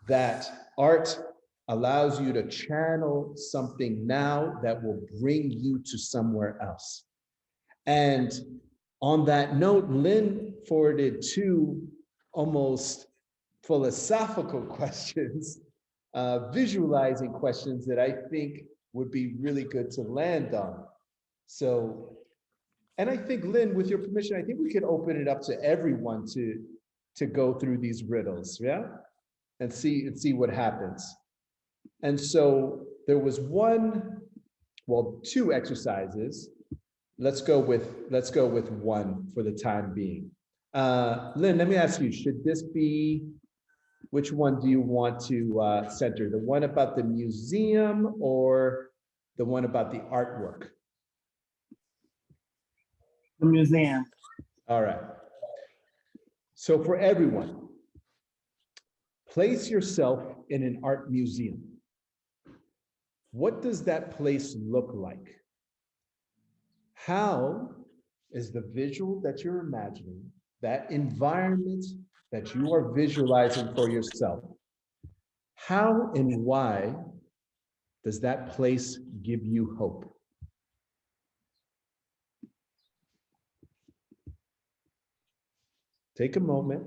that art allows you to channel something now that will bring you to somewhere else. And on that note, Lynn forwarded two almost philosophical questions, visualizing questions that I think would be really good to land on. So, and I think, Lynn, with your permission, I think we could open it up to everyone to go through these riddles, yeah? And see what happens. And so there was two exercises. Let's go with one for the time being. Lynn, let me ask you, should this be, which one do you want to center? The one about the museum or the one about the artwork? The museum. All right. So for everyone, place yourself in an art museum. What does that place look like? How is the visual that you're imagining, that environment that you are visualizing for yourself, how and why does that place give you hope? Take a moment.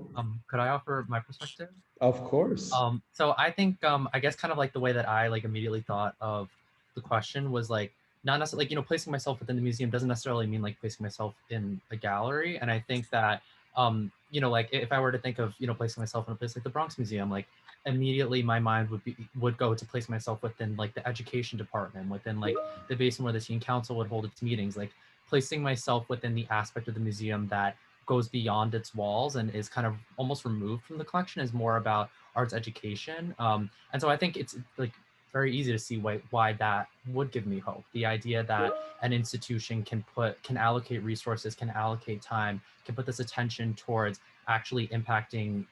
Could I offer my perspective? Of course. So I think I guess kind of like the way that I like immediately thought of the question was like not necessarily like, placing myself within the museum doesn't necessarily mean like placing myself in a gallery. And I think that like if I were to think of placing myself in a place like the Bronx Museum, like immediately my mind would go to place myself within like the education department, within like the basin where the teen council would hold its meetings, like placing myself within the aspect of the museum that goes beyond its walls and is kind of almost removed from the collection, is more about arts education. And so I think it's like very easy to see why that would give me hope. The idea that an institution can allocate resources, can allocate time, can put this attention towards actually impacting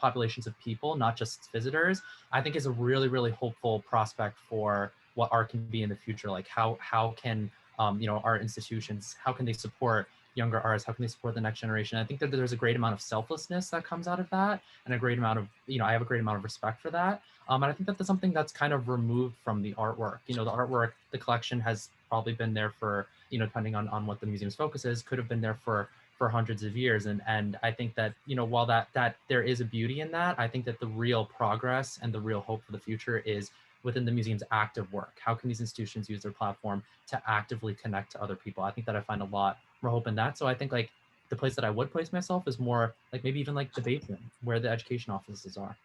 populations of people, not just visitors, I think is a really, really hopeful prospect for what art can be in the future. Like how can art institutions, how can they support younger artists, how can they support the next generation? I think that there's a great amount of selflessness that comes out of that, and a great amount of, I have a great amount of respect for that. And I think that that's something that's kind of removed from the artwork. The artwork, the collection has probably been there for, depending on what the museum's focus is, could have been there for hundreds of years. And I think that, while that there is a beauty in that, I think that the real progress and the real hope for the future is within the museum's active work. How can these institutions use their platform to actively connect to other people? I think that I find a lot more hope in that. So I think like the place that I would place myself is more like maybe even like the basement where the education offices are.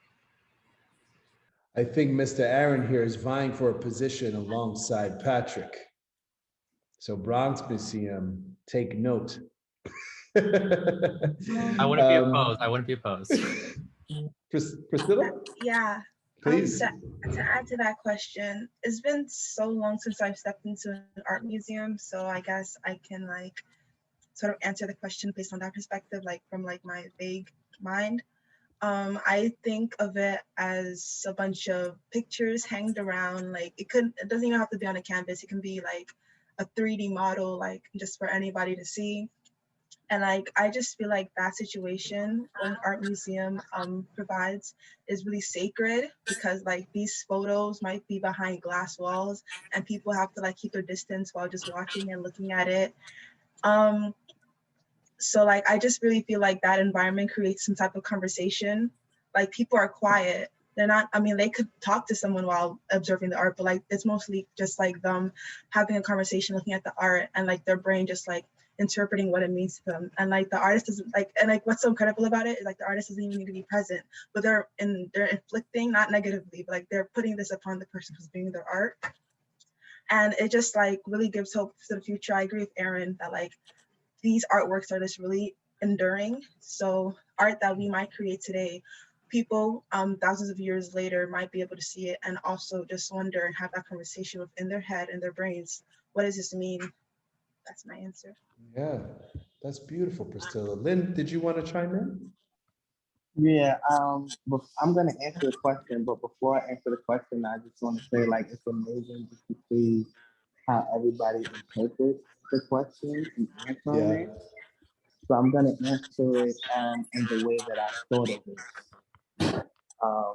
I think Mr. Aaron here is vying for a position alongside Patrick. So Bronx Museum, take note. I wouldn't be opposed. I wouldn't be opposed. Priscilla? Yeah. Please. To add to that question, it's been so long since I've stepped into an art museum, so I guess I can like sort of answer the question based on that perspective, like from like my vague mind. I think of it as a bunch of pictures hanged around. Like it doesn't even have to be on a canvas. It can be like a 3D model, like just for anybody to see. And like I just feel like that situation when art museum provides is really sacred, because like these photos might be behind glass walls and people have to like keep their distance while just watching and looking at it. So like I just really feel like that environment creates some type of conversation. Like people are quiet. They're not, I mean, they could talk to someone while observing the art, but like it's mostly just like them having a conversation, looking at the art, and like their brain just like interpreting what it means to them. And like the artist doesn't like, and like what's so incredible about it is like the artist doesn't even need to be present, but they're inflicting, not negatively, but like they're putting this upon the person who's doing their art. And it just like really gives hope for the future. I agree with Aaron that like these artworks are just really enduring. So art that we might create today people thousands of years later might be able to see it and also just wonder and have that conversation within their head and their brains. What does this mean? That's my answer. Yeah, that's beautiful, Priscilla. Lynn, did you want to chime in? Yeah, I'm gonna answer the question, but before I answer the question, I just want to say like it's amazing just to see how everybody interprets the question and answering Yeah. it. So I'm gonna answer it in the way that I thought of it. Um,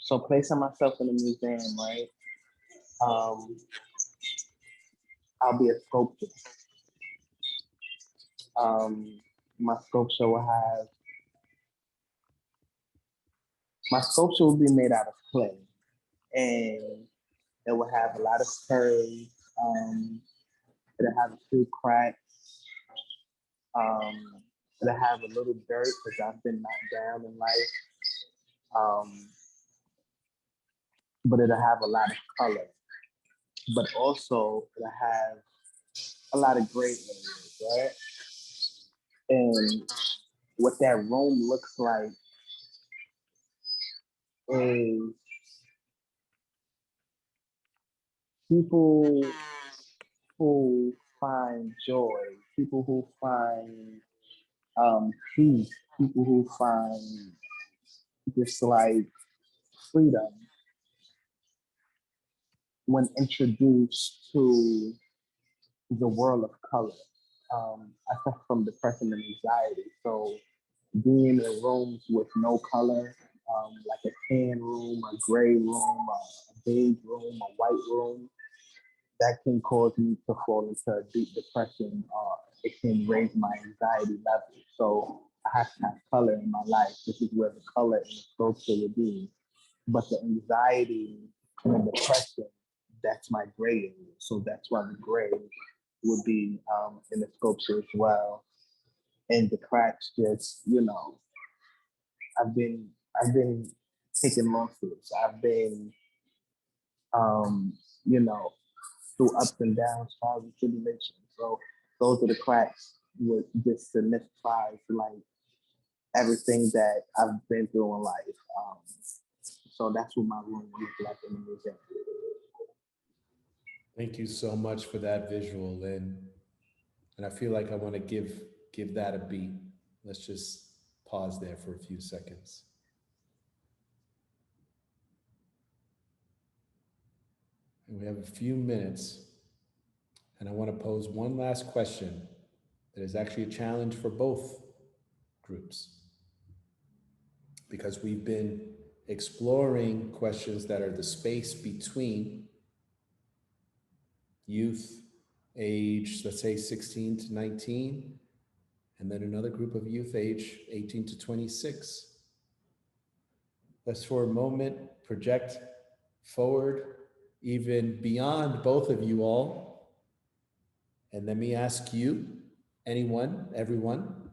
so placing myself in a museum, right? Um, I'll be a sculptor. Um, my sculpture will have my sculpture will be made out of clay, and it will have a lot of curves. It'll have a few cracks. Um, it'll have a little dirt because I've been knocked down in life. Um, but it'll have a lot of color. But also it'll have a lot of gray areas, right? And what that room looks like is people who find joy, people who find peace, people who find just like freedom when introduced to the world of color. I suffer from depression and anxiety, so being in rooms with no color, like a tan room, a gray room, a beige room, a white room, that can cause me to fall into a deep depression. It can raise my anxiety level. So I have to have color in my life. This is where the color in the sculpture would be. But the anxiety and the depression, that's my gray area. So that's why the gray would be in the sculpture as well. And the cracks just, I've been I've been taking losses. I've been um, you know, through ups and downs, trials and tribulations. So those are the cracks what just signifies like everything that I've been through in life. So that's what my room looks like in the museum. Thank you so much for that visual, Lynn. And I feel like I want to give that a beat. Let's just pause there for a few seconds. And we have a few minutes, and I want to pose one last question that is actually a challenge for both groups, because we've been exploring questions that are the space between youth age, let's say 16 to 19, and then another group of youth age 18 to 26. Let's for a moment project forward, even beyond both of you all. And let me ask you, anyone, everyone,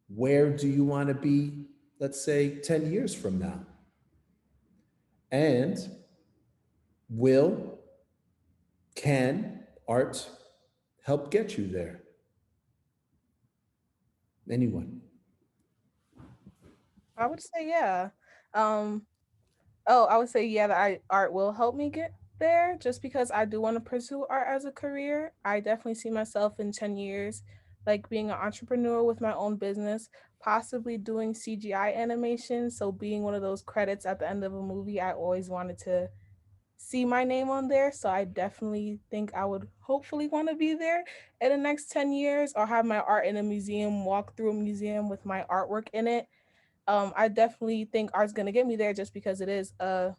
where do you want to be, let's say 10 years from now? And can art help get you there? Anyone? I would say yeah. Um, oh, I would say yeah that art will help me get there just because I do want to pursue art as a career. I definitely see myself in 10 years like being an entrepreneur with my own business, possibly doing CGI animation, so being one of those credits at the end of a movie. I always wanted to see my name on there, so I definitely think I would hopefully want to be there in the next 10 years or have my art in a museum, walk through a museum with my artwork in it. I definitely think art's gonna get me there just because it is a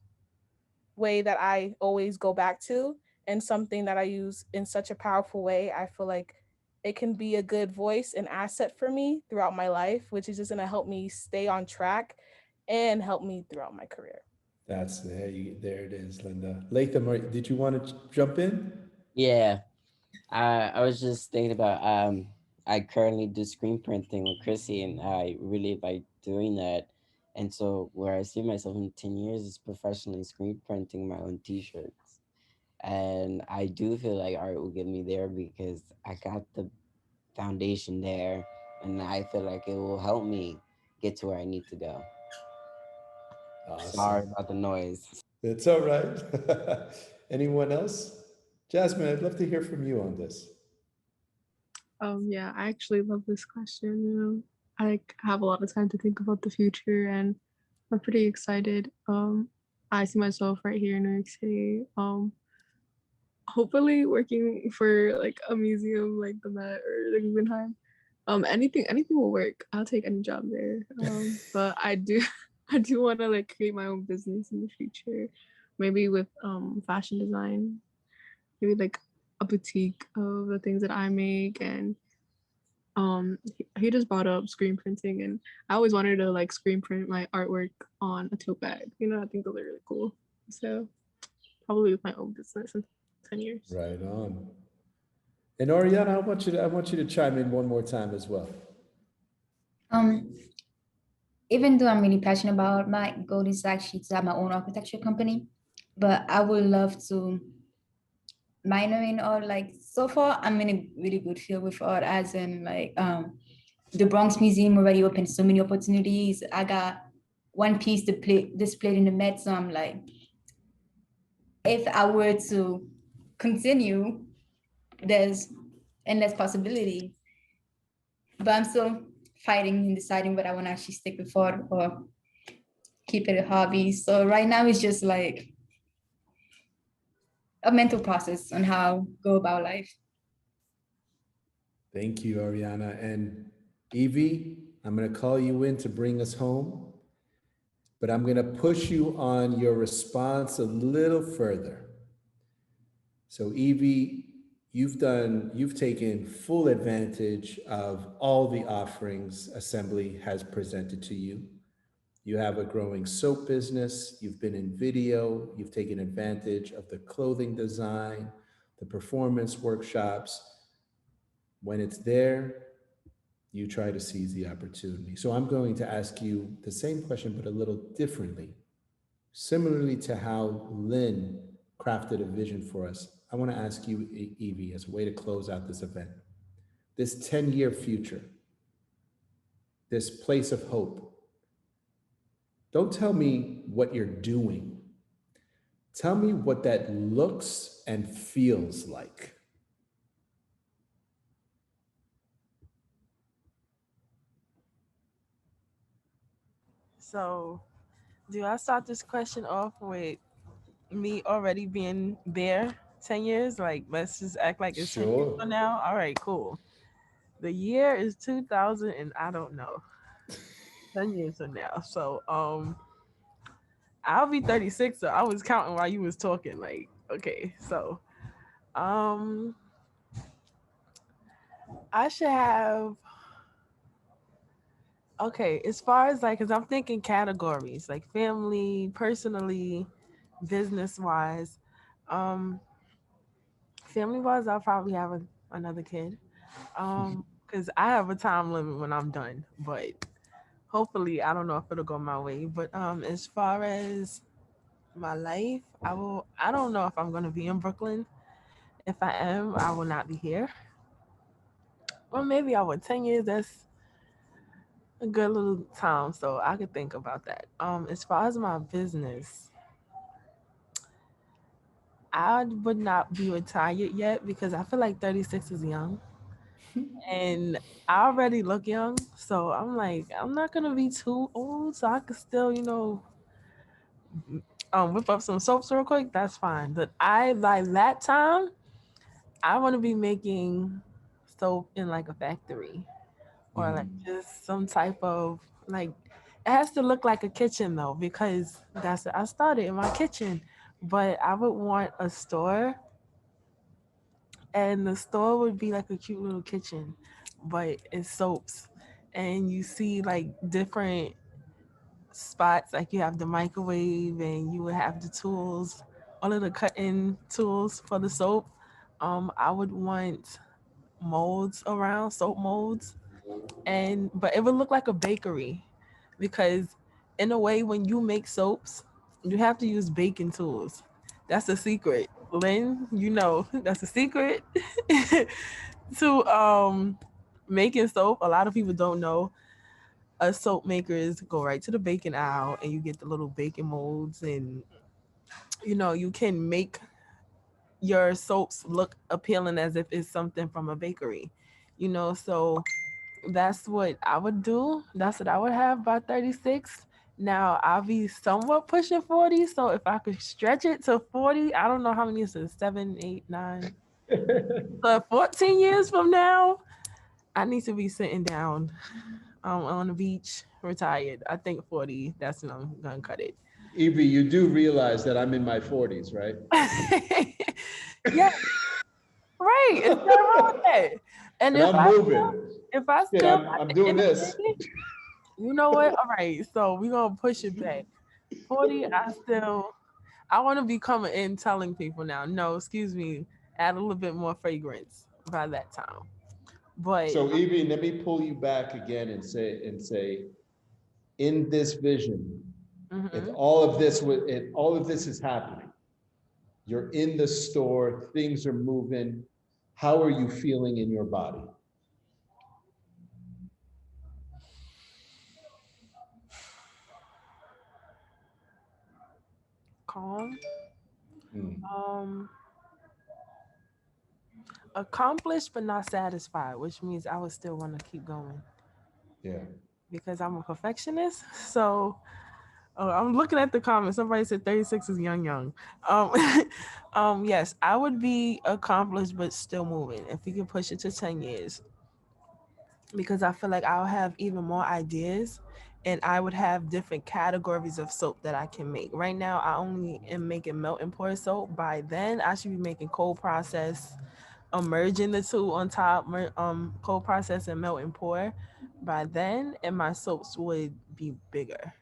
way that I always go back to and something that I use in such a powerful way. I feel like it can be a good voice and asset for me throughout my life, which is just gonna help me stay on track and help me throughout my career. That's there it is, Linda. Latham, did you want to jump in? Yeah, I was just thinking about I currently do screen printing with Chrissy, and I really like doing that. And so where I see myself in 10 years is professionally screen printing my own t-shirts. And I do feel like art will get me there because I got the foundation there, and I feel like it will help me get to where I need to go. Awesome. Sorry about the noise. It's all right. Anyone else? Jasmine, I'd love to hear from you on this. Yeah, I actually love this question. You know, I like, have a lot of time to think about the future, and I'm pretty excited. I see myself right here in New York City. Hopefully working for like a museum like the Met or the Guggenheim. Anything will work. I'll take any job there. But I do I do want to like create my own business in the future, maybe with fashion design, maybe like a boutique of the things that I make. And he just brought up screen printing, and I always wanted to like screen print my artwork on a tote bag. You know, I think those are really cool. So probably with my own business in 10 years. Right on. And Oriana, I want you to chime in one more time as well. Even though I'm really passionate about art, my goal is actually to have my own architecture company, but I would love to minor in art. Like so far, I'm in a really good field with art, as in like the Bronx Museum already opened so many opportunities. I got one piece displayed in the Met, so I'm like, if I were to continue, there's endless possibility. But I'm still fighting and deciding whether I want to actually stick with art or keep it a hobby. So right now it's just like a mental process on how to go about life. Thank you, Oriana. And Evie, I'm going to call you in to bring us home, but I'm going to push you on your response a little further. So Evie, you've taken full advantage of all the offerings Assembly has presented to you. You have a growing soap business, you've been in video, you've taken advantage of the clothing design, the performance workshops. When it's there, you try to seize the opportunity. So I'm going to ask you the same question, but a little differently. Similarly to how Lynn crafted a vision for us, I want to ask you, Evie, as a way to close out this event, this 10-year future, this place of hope. Don't tell me what you're doing. Tell me what that looks and feels like. So, do I start this question off with me already being there 10 years? Like, let's just act like it's 10 years Sure. from now. All right, cool. The year is 2000 and I don't know. 10 years from now. So, I'll be 36. So I was counting while you was talking. Like, okay, so, I should have. Okay, as far as like, cause I'm thinking categories like family, personally, business wise. Um, Family wise, I'll probably have another kid. Cause I have a time limit when I'm done, but hopefully, I don't know if it'll go my way. But as far as my life, I don't know if I'm gonna be in Brooklyn. If I am, I will not be here. Or maybe I would. 10 years. That's a good little time, so I could think about that. As far as my business, I would not be retired yet because I feel like 36 is young, and I already look young. So I'm like, I'm not gonna be too old, so I could still, whip up some soaps real quick. That's fine. But I by that time, I want to be making soap in like a factory or like just some type of like it has to look like a kitchen though because that's I started in my kitchen, but I would want a store and the store would be like a cute little kitchen, but it's soaps and you see like different spots like you have the microwave and you would have the tools, all of the cutting tools for the soap. I would want molds around soap molds and but it would look like a bakery because in a way when you make soaps you have to use baking tools. That's a secret, Lynn, that's a secret to making soap. A lot of people don't know us soap makers go right to the baking aisle and you get the little baking molds, and you can make your soaps look appealing as if it's something from a bakery. So that's what I would do. That's what I would have by 36. Now I'll be somewhat pushing 40. So if I could stretch it to 40, I don't know how many is it, 7, 8, 9. So 14 years from now, I need to be sitting down on the beach, retired. I think 40, that's when I'm gonna cut it. Evie, you do realize that I'm in my 40s, right? Yeah, right. It's not wrong with that. And And I'm moving. if I And still I'm doing this. you know what? All right. So we're gonna push it back. 40, I want to be coming in telling people now, no, excuse me, add a little bit more fragrance by that time. But So Evie, let me pull you back again and say, in this vision, if all of this is happening, you're in the store, things are moving, how are you feeling in your body? calm. Accomplished but not satisfied, which means I would still want to keep going. Yeah. Because I'm a perfectionist. So I'm looking at the comments. Somebody said 36 is young. Yes, I would be accomplished but still moving if we can push it to 10 years. Because I feel like I'll have even more ideas and I would have different categories of soap that I can make. Right now, I only am making melt and pour soap. By then, I should be making cold process, merging the two on top, cold process and melt and pour. By then, and my soaps would be bigger.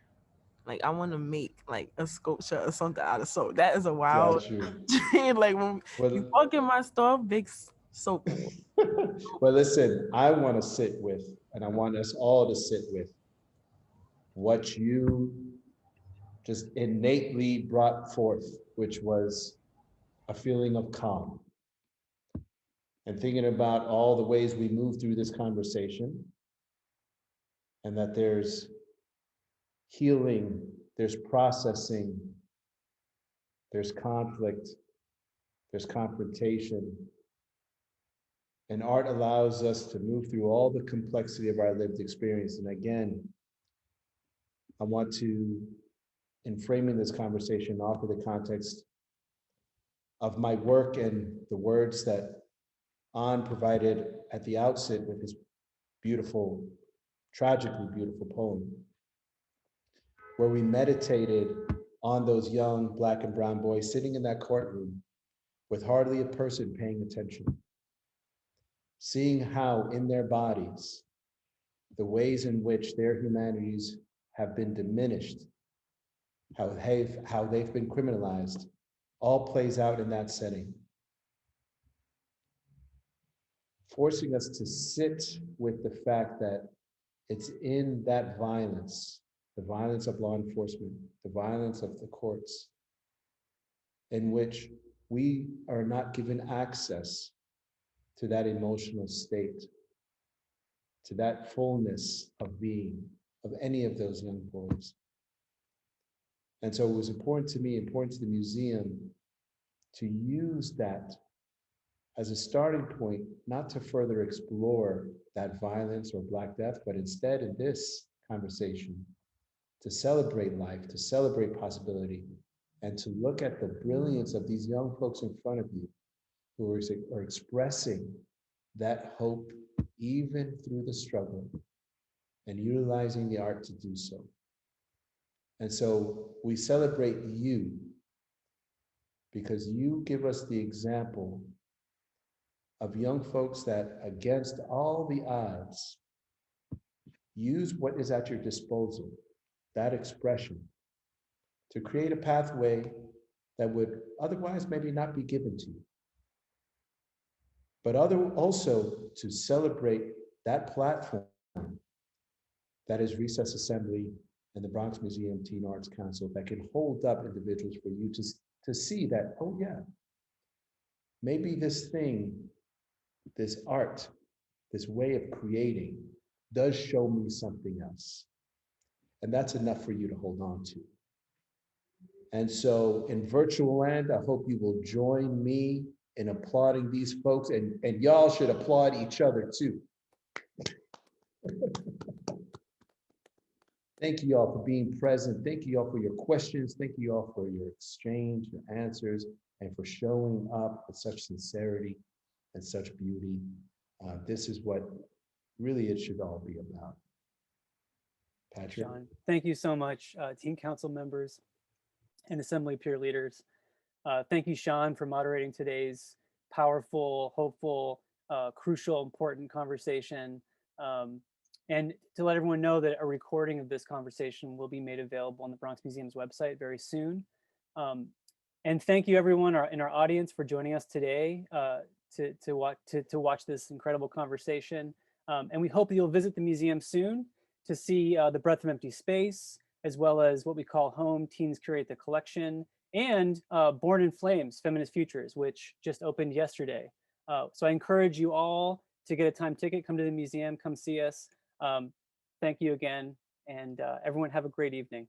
Like I want to make like a sculpture or something out of soap. That is a wild dream. Like when you walk in my store, big soap. Well, listen, I want to sit with, and I want us all to sit with what you just innately brought forth, which was a feeling of calm. And thinking about all the ways we move through this conversation, and that there's healing, there's processing, there's conflict, there's confrontation. And art allows us to move through all the complexity of our lived experience. And again, I want to, in framing this conversation, offer the context of my work and the words that An provided at the outset with his beautiful, tragically beautiful poem, where we meditated on those young Black and brown boys sitting in that courtroom with hardly a person paying attention, seeing how in their bodies, the ways in which their humanities have been diminished, how they've been criminalized, all plays out in that setting, forcing us to sit with the fact that it's in that violence, the violence of law enforcement, the violence of the courts, in which we are not given access to that emotional state, to that fullness of being of any of those young boys. And so it was important to me, important to the museum, to use that as a starting point, not to further explore that violence or Black death, but instead in this conversation, to celebrate life, to celebrate possibility, and to look at the brilliance of these young folks in front of you who are expressing that hope even through the struggle and utilizing the art to do so. And so we celebrate you because you give us the example of young folks that, against all the odds, use what is at your disposal, that expression, to create a pathway that would otherwise maybe not be given to you. But also to celebrate that platform that is Recess Assembly and the Bronx Museum Teen Arts Council that can hold up individuals for you to see that, oh yeah, maybe this thing, this art, this way of creating does show me something else. And that's enough for you to hold on to. And so in virtual land, I hope you will join me in applauding these folks, and y'all should applaud each other too. Thank you all for being present. Thank you all for your questions. Thank you all for your exchange, your answers, and for showing up with such sincerity and such beauty. This is what really it should all be about. Patrick? Shaun, thank you so much, Teen Council members and Assembly peer leaders. Thank you, Shaun, for moderating today's powerful, hopeful, crucial, important conversation. And to let everyone know that a recording of this conversation will be made available on the Bronx Museum's website very soon. And thank you everyone in our audience for joining us today to watch this incredible conversation. And we hope that you'll visit the museum soon to see the Breath of Empty Space, as well as what we call Home, Teens Curate the Collection, and Born in Flames, Feminist Futures, which just opened yesterday. So I encourage you all to get a time ticket, come to the museum, come see us. Thank you again, and everyone have a great evening.